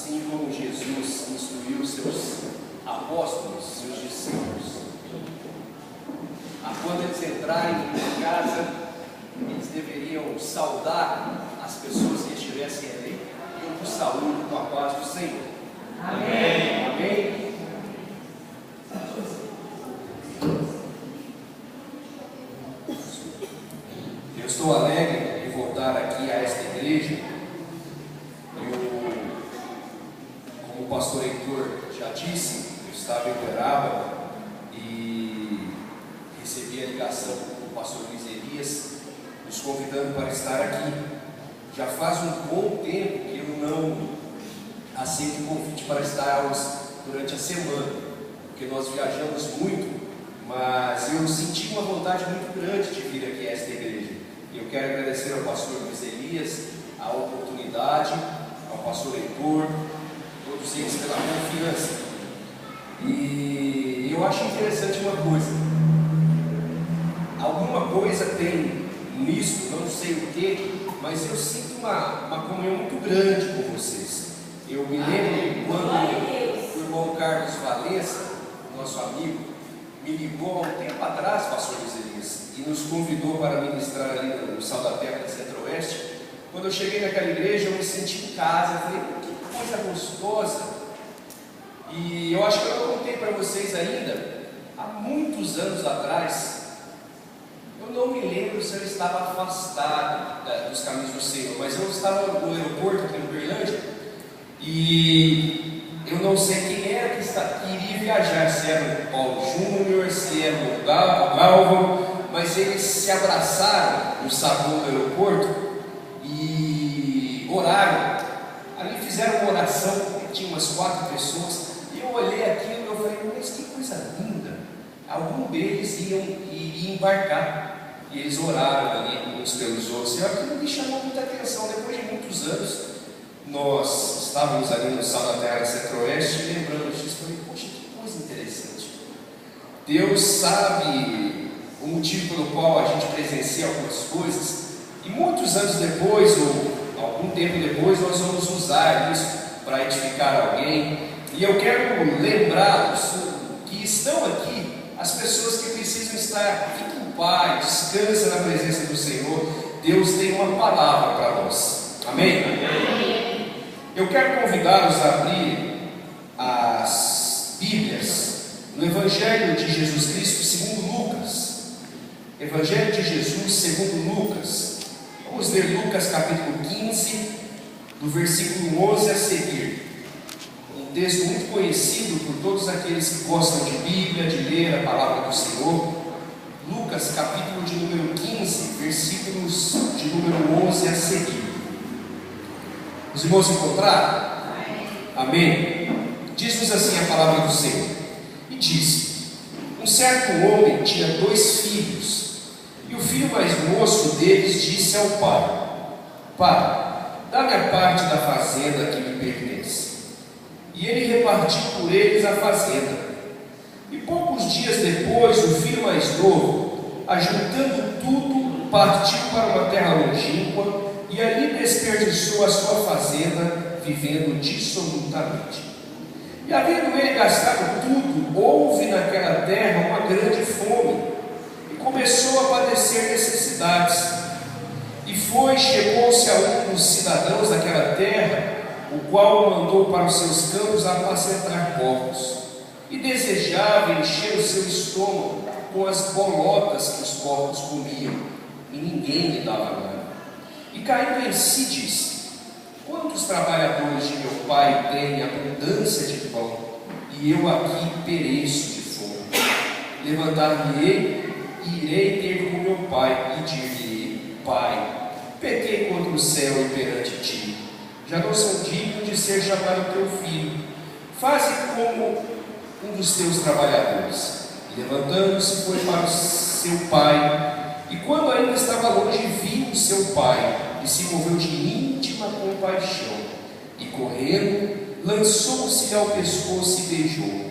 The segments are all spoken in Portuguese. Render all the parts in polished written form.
assim como Jesus instruiu seus apóstolos, seus discípulos, quando eles entrarem em casa, eles deveriam saudar as pessoas que estivessem ali, e por saúde, com a paz do Senhor. Amém. Amém. Eu estou alegre em voltar aqui a esta igreja. Como o pastor Heitor já disse, eu estava em Uberaba e recebi a ligação do pastor Luiz Elias, nos convidando para estar aqui. Já faz um bom tempo que eu não aceito o convite para estar durante a semana, porque nós viajamos muito, mas eu senti uma vontade muito grande de vir aqui a esta igreja. Eu quero agradecer ao pastor Luiz Elias a oportunidade, ao pastor Heitor, todos eles pela confiança. E eu acho interessante uma coisa. Alguma coisa tem nisso, não sei o que, mas eu sinto uma comunhão muito grande com vocês. Eu me lembro quando o irmão Carlos Valença, nosso amigo, me ligou há um tempo atrás, pastor Luiz Elias, e nos convidou para ministrar ali no Sal da Terra da Centro-Oeste. Quando eu cheguei naquela igreja, eu me senti em casa. Eu falei, que coisa gostosa. E eu acho que eu não contei para vocês ainda, há muitos anos atrás, eu não me lembro se eu estava afastado dos caminhos do Senhor, mas eu estava no aeroporto aqui no Uberlândia, e eu não sei quem era que iria viajar, se era o Paulo Júnior, se era o Galvão, mas eles se abraçaram no saguão do aeroporto e oraram. Ali fizeram uma oração, tinha umas 4 pessoas, e eu olhei aquilo e eu falei, mas que coisa linda. Algum deles iria embarcar, e eles oraram ali uns pelos outros, e aquilo me chamou muita atenção. Depois de muitos anos, nós estávamos ali no Sal da Terra Centro-Oeste, e lembrando disso, falei, poxa, que coisa interessante. Deus sabe o motivo pelo qual a gente presencia algumas coisas, e muitos anos depois, ou algum tempo depois, nós vamos usar isso para edificar alguém. E eu quero lembrá-los que estão aqui as pessoas que precisam estar, fiquem em paz, descansem na presença do Senhor. Deus tem uma palavra para nós. Amém? Amém. Eu quero convidá-los a abrir as Bíblias no Evangelho de Jesus Cristo segundo Lucas. Evangelho de Jesus segundo Lucas. Vamos ler Lucas capítulo 15, do versículo 11 a seguir. Um texto muito conhecido por todos aqueles que gostam de Bíblia, de ler a palavra do Senhor. Lucas capítulo de número 15, versículos de número 11 a seguir. Os irmãos encontraram? Amém? Diz-nos assim a palavra do Senhor. E disse: um certo homem tinha 2 filhos, e o filho mais moço deles disse ao pai: pai, dá-me a parte da fazenda que me pertence. E ele repartiu por eles a fazenda. E poucos dias depois, o filho mais novo, ajuntando tudo, partiu para uma terra longínqua, e ali desperdiçou a sua fazenda, vivendo dissolutamente. E havendo ele gastado tudo, houve naquela terra uma grande fome, e começou a padecer necessidades. E chegou-se a um dos cidadãos daquela terra, o qual o mandou para os seus campos apacentar porcos, e desejava encher o seu estômago com as bolotas que os porcos comiam, e ninguém lhe dava nada. E caindo em si disse: quantos trabalhadores de meu pai têm abundância de pão, e eu aqui pereço de fome? Levantar-me-ei e irei ter com meu pai, e dir-lhe: pai, pequei contra o céu e perante ti, já não sou digno de ser chamado teu filho. Faze como um dos teus trabalhadores. E levantando-se foi para o seu pai, e quando ainda estava longe, viu o seu pai, e se moveu de íntima compaixão, e correndo, lançou-se ao pescoço e beijou.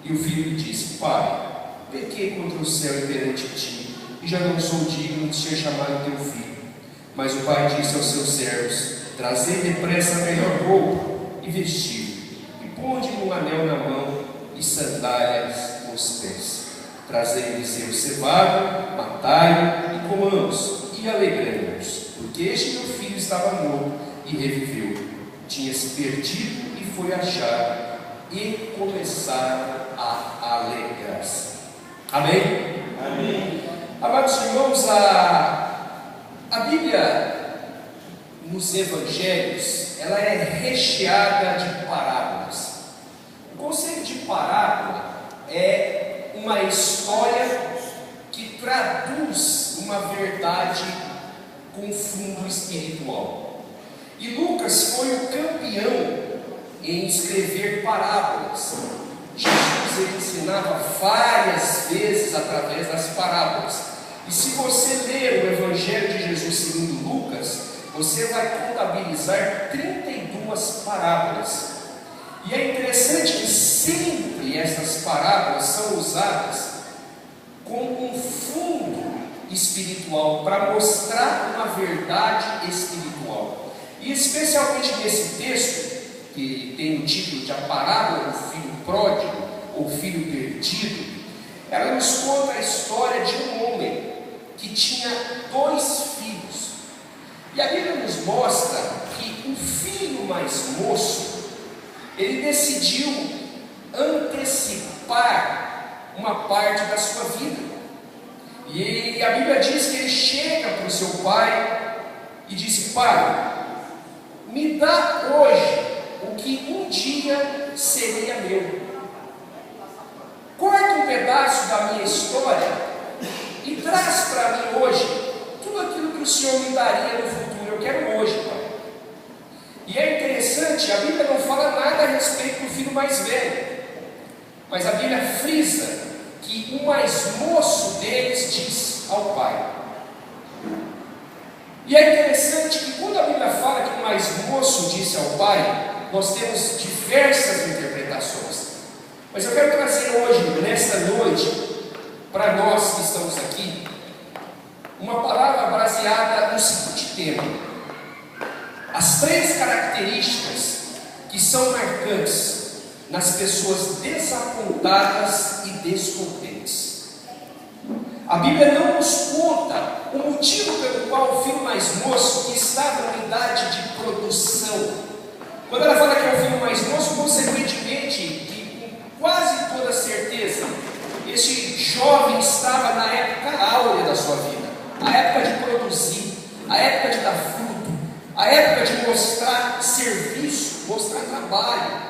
E o filho lhe disse: pai, pequei contra o céu e perante ti, e já não sou digno de ser chamado teu filho. Mas o pai disse aos seus servos: trazei depressa a melhor roupa, e vestiu, e ponde-lhe um anel na mão e sandálias nos pés. Trazei-lhe bezerro cevado, matai-o e comamos, e alegremos-nos, porque este meu filho estava morto e reviveu, tinha-se perdido e foi achado, e começaram a alegrar-se. Amém? Amém. Amados irmãos, a Bíblia nos Evangelhos, ela é recheada de parábolas. O conceito de parábola é uma história que traduz uma verdade com fundo espiritual. E Lucas foi o campeão em escrever parábolas. Jesus ele ensinava várias vezes através das parábolas. E se você ler o Evangelho de Jesus segundo Lucas, você vai contabilizar 32 parábolas. E é interessante que sempre essas parábolas são usadas com um fundo espiritual, para mostrar uma verdade espiritual. E especialmente nesse texto, que tem o título de A Parábola do Filho Pródigo, ou Filho Perdido, ela nos conta a história de um homem que tinha 2 filhos. E a Bíblia nos mostra que o filho mais moço, ele decidiu antecipar uma parte da sua vida. E a Bíblia diz que ele chega para o seu pai e disse: pai, me dá hoje o que um dia seria meu. Corta um pedaço da minha história e traz para mim hoje tudo aquilo que o Senhor me daria no futuro. Eu quero hoje, pai. E é interessante, a Bíblia não fala nada a respeito do filho mais velho, mas a Bíblia frisa que o mais moço deles diz ao pai. E é interessante que quando a Bíblia fala que o mais moço disse ao pai, nós temos diversas interpretações. Mas eu quero trazer hoje, nesta noite, para nós que estamos aqui, uma palavra baseada no seguinte tema: as 3 características que são marcantes nas pessoas desapontadas e descontentes. A Bíblia não nos conta o motivo pelo qual o filho mais moço, que estava em idade de produção, quando ela fala que é o filho mais moço, consequentemente, e com quase toda certeza, este jovem estava na época áurea da sua vida, a época de produzir, a época de dar fruto, a época de mostrar serviço, mostrar trabalho,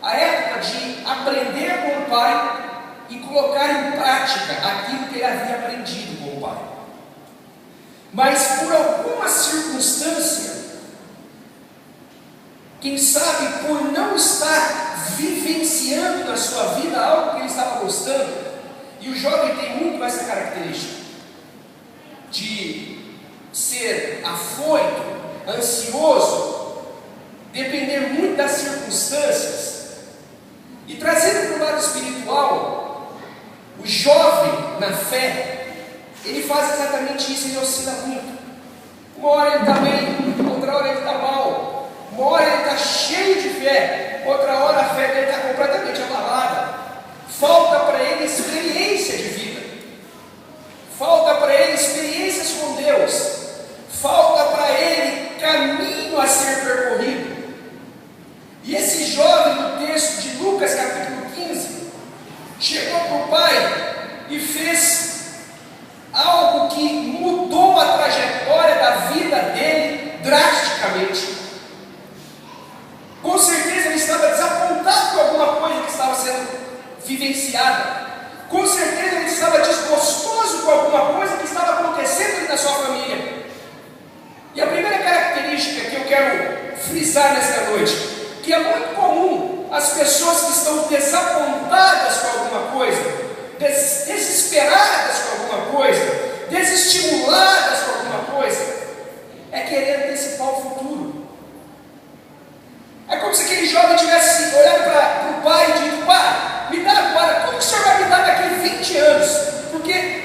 a época de aprender com o pai e colocar em prática aquilo que ele havia aprendido com o pai. Mas por alguma circunstância, quem sabe por não estar vivenciando na sua vida algo que ele estava gostando, e o jovem tem muito essa característica de ser afoito, ansioso, depender muito das circunstâncias. E trazendo para o lado espiritual, o jovem na fé, ele faz exatamente isso, ele oscila muito. Uma hora ele está bem, outra hora ele está mal. Uma hora ele está cheio de fé, outra hora a fé dele está completamente abalada. Falta para ele experiência de vida, falta para ele experiências com Deus, falta para ele caminho a ser percorrido. E esse jovem do texto de Lucas capítulo 15 chegou para o pai e fez algo que mudou a trajetória da vida dele drasticamente. Com certeza ele estava desapontado com alguma coisa que estava sendo vivenciada. Com certeza ele estava desgostoso com alguma coisa que estava acontecendo ali na sua família. E a primeira característica que eu quero frisar nesta noite, que é muito comum as pessoas que estão desapontadas com alguma coisa, desesperadas com alguma coisa, desestimuladas com alguma coisa, é querer antecipar o futuro. É como se aquele jovem tivesse olhado para o pai e dito: pai, me dá agora tudo que o senhor vai me dar daqui a 20 anos, porque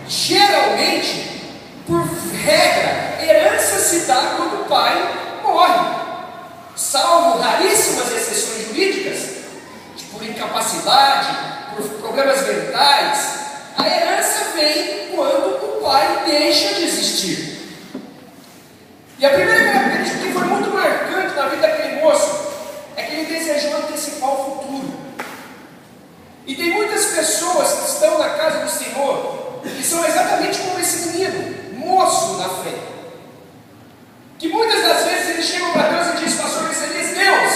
geralmente, por regra, herança se dá quando o pai morre, salvo raríssimas na casa do Senhor, que são exatamente como esse menino, moço na fé, que muitas das vezes eles chegam para Deus e dizem: pastor, você diz: Deus,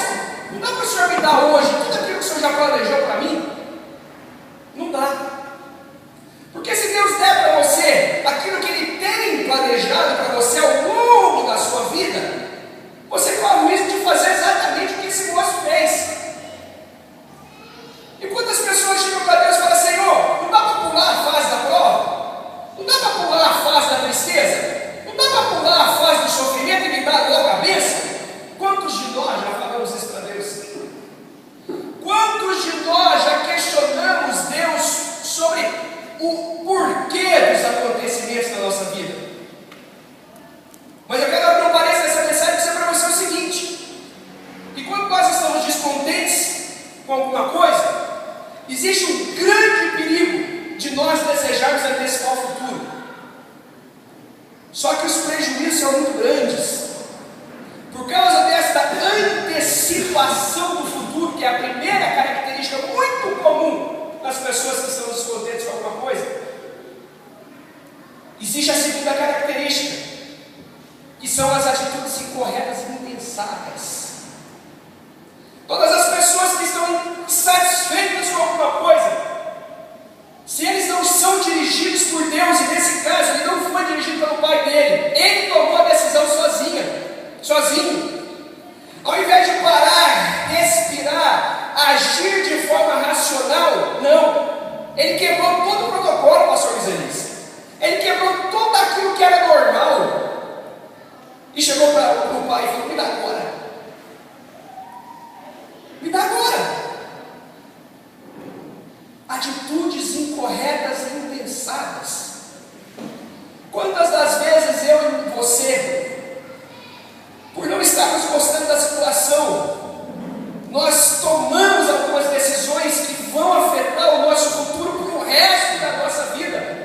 não dá para o Senhor me dar hoje tudo aquilo que o Senhor já planejou para mim? Não dá. Porque se Deus der para você aquilo que Ele tem planejado para você ao longo da sua vida, você corre o risco de fazer exatamente o que esse moço fez. E quantas pessoas chegam para Deus e falam: Senhor, não dá para pular a fase da prova? Não dá para pular a fase da tristeza? Não dá para pular a fase do sofrimento e me dar dor à cabeça? Quantos de nós já falamos isso para Deus? Quantos de nós já questionamos Deus sobre o porquê dos acontecimentos da nossa vida? Mas eu quero abrir um parênteses nessa mensagem e dizer para você o seguinte: que quando nós estamos descontentes com alguma coisa, existe um grande perigo de nós desejarmos antecipar o futuro. Só que os prejuízos são muito grandes. Por causa desta antecipação do futuro, que é a primeira característica muito comum das pessoas que estão descontentes com alguma coisa, existe a segunda característica, que são as atitudes incorretas e impensadas. Todas as pessoas que estão insatisfeitas com alguma coisa, se eles não são dirigidos por Deus, e nesse caso ele não foi dirigido pelo pai dele, ele tomou a decisão sozinho. Ao invés de parar, respirar, agir de forma racional, não. Ele quebrou todo o protocolo, pastor Miselis. Ele quebrou tudo aquilo que era normal. E chegou para o pai e falou: me dá agora. Me dá agora. Atitudes incorretas e impensadas. Quantas das vezes eu e você, por não estarmos gostando da situação, nós tomamos algumas decisões que vão afetar o nosso futuro para o resto da nossa vida.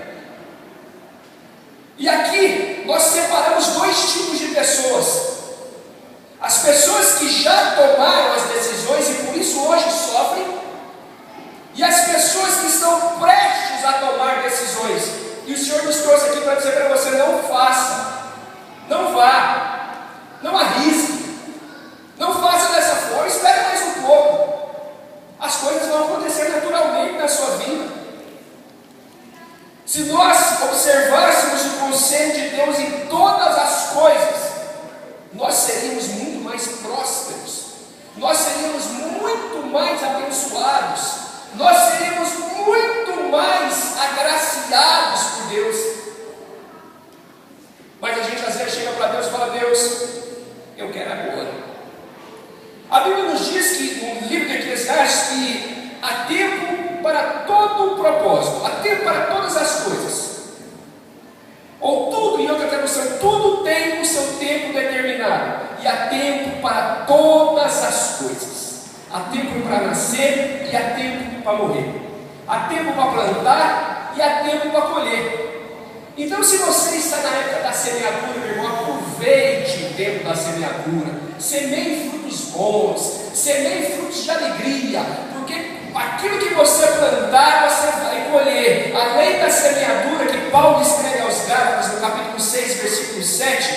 E aqui nós separamos dois tipos de pessoas: as pessoas que já tomaram as decisões e por isso hoje sofrem, e as pessoas que estão prestes a tomar decisões. E o Senhor nos trouxe aqui para dizer para você: não faça, não vá, não arrisque, não faça dessa forma, espere mais um pouco. As coisas vão acontecer naturalmente na sua vida. Se nós observássemos o conselho de Deus em todas as coisas, nós seríamos muito mais prósperos, nós seríamos muito mais abençoados, nós seríamos muito mais agraciados por Deus. Mas a gente às vezes chega para Deus e fala: Deus, eu quero agora. A Bíblia nos diz que no livro de Eclesiastes que há tempo para todo o propósito, há tempo para todas as coisas. Ou tudo, em outra tradução, tudo tem o seu tempo determinado. E há tempo para todas as coisas. Há tempo para nascer e há tempo para morrer. Há tempo para plantar e há tempo para colher. Então, se você está na época da semeadura, meu irmão, aproveite o tempo da semeadura. Semeie frutos bons, semeie frutos de alegria, porque aquilo que você plantar, você vai colher. A lei da semeadura que Paulo escreve aos Gálatas, no capítulo 6, versículo 7,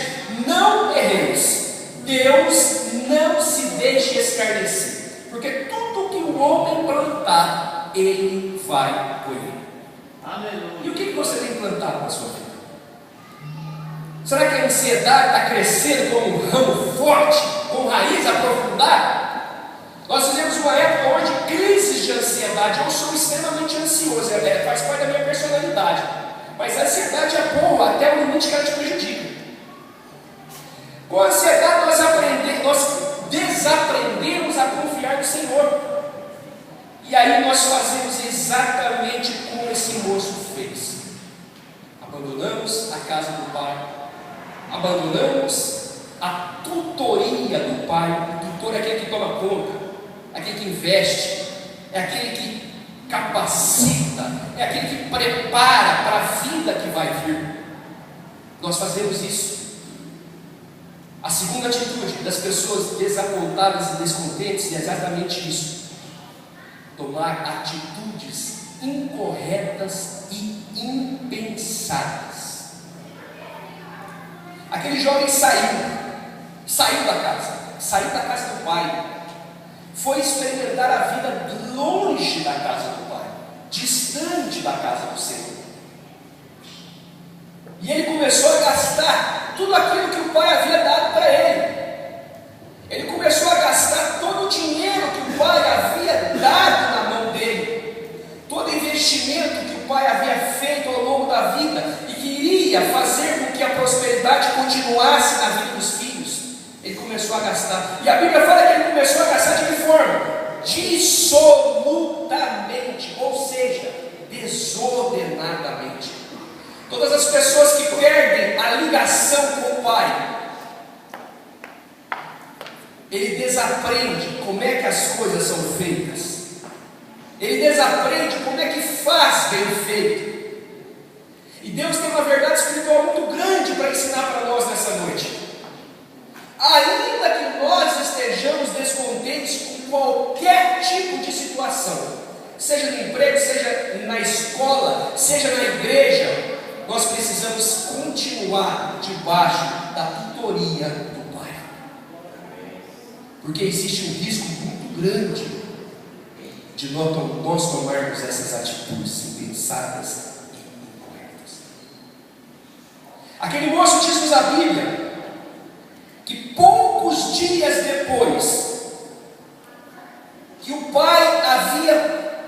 não erreis. Deus não se deixe escarnecer, porque tudo que o homem plantar, ele vai colher. Aleluia. E o que você tem plantado na sua vida? Será que a ansiedade está crescendo como um ramo forte, com raiz aprofundada? Nós vivemos uma época onde crises de ansiedade. Eu sou extremamente ansioso, faz parte da minha personalidade. Mas a ansiedade é boa até o limite que ela te prejudica. Com a ansiedade nós desaprendemos a confiar no Senhor. E aí nós fazemos exatamente como esse moço fez. Abandonamos a casa do Pai, abandonamos a tutoria do Pai. O tutor é aquele que toma conta, aquele que investe, é aquele que capacita, é aquele que prepara para a vida que vai vir. Nós fazemos isso. A segunda atitude das pessoas desapontadas e descontentes é exatamente isso: tomar atitudes incorretas e impensadas. Aquele jovem saiu da casa do pai, foi experimentar a vida longe da casa do pai, distante da casa do Senhor. E ele começou a gastar tudo aquilo que o pai havia dado para ele. Ele começou a gastar todo o dinheiro que o pai havia dado na mão dele, todo o investimento que o pai havia feito ao longo da vida e que iria fazer com que a prosperidade continuasse na vida dos filhos. Ele começou a gastar, e a Bíblia fala que ele começou a gastar de que forma? Dissolutamente, ou seja, desordenadamente. Todas as pessoas que perdem a ligação com o pai, ele desaprende como é que as coisas são feitas, ele desaprende como é que faz bem feito. E Deus tem uma verdade espiritual muito grande para ensinar para nós nessa noite. Ainda que nós estejamos descontentes com qualquer tipo de situação, seja no emprego, seja na escola, seja na igreja, nós precisamos continuar debaixo da tutoria do Pai, porque existe um risco muito grande de nós tomarmos essas atitudes impensadas e incorretas. Aquele moço diz-nos a Bíblia que poucos dias depois que o pai havia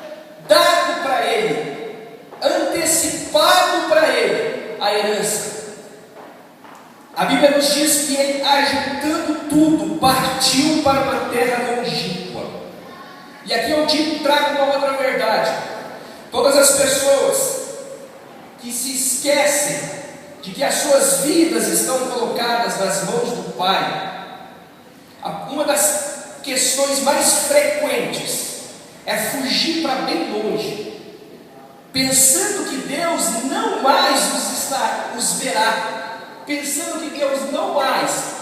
dado para ele, antecipado para ele a herança, a Bíblia nos diz que ele, ajuntando tudo, partiu para uma terra longínqua. E aqui eu trago uma outra verdade. Todas as pessoas que se esquecem de que as suas vidas estão colocadas nas mãos do Pai, uma das questões mais frequentes é fugir para bem longe, pensando que Deus não mais os verá, pensando que Deus não mais